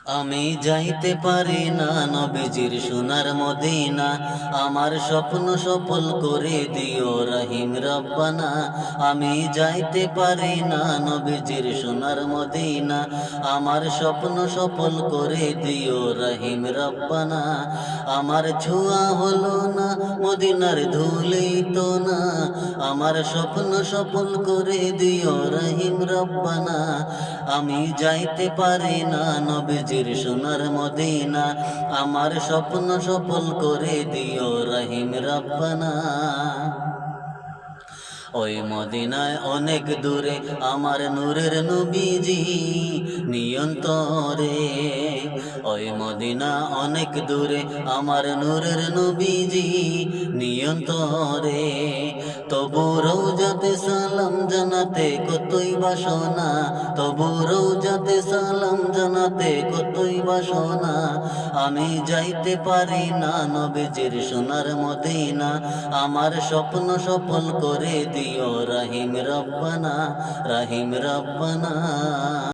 আমি যাইতে পারি না নবীজির সোনার মদিনা, আমার স্বপ্ন সফল করে দিও রহিম রব্বানা। আমি যাইতে পারি না নবীজির সোনার মদিনা, আমার স্বপ্ন সফল করে দিও রহিম রব্বানা। আমার ছোঁয়া হলো না মদিনার ধুলেই তো না, আমার স্বপ্ন সফল করে দিও রহিম রব্বানা। আমি যাইতে পারি না নবীজির সোনার মদিনা, আমার স্বপ্ন সফল করে দিও রহিম রব্বানা। ওই মদিনায় অনেক দূরে আমার নূরের নবীজি নিয়ন্তরে। ওই মদিনা অনেক দূরে আমার নূরের নবীজি নিয়ন্তরে। তবু রওজাতে সালাম জানাতে কতই বাসনা, তবু রওজাতে সালাম জানাতে কতই বাসনা। আমি যাইতে পারি না নবীজির সোনার মদিনা, আমার স্বপ্ন সফল করে দিও রহিম রব্বানা, রহিম রব্বানা।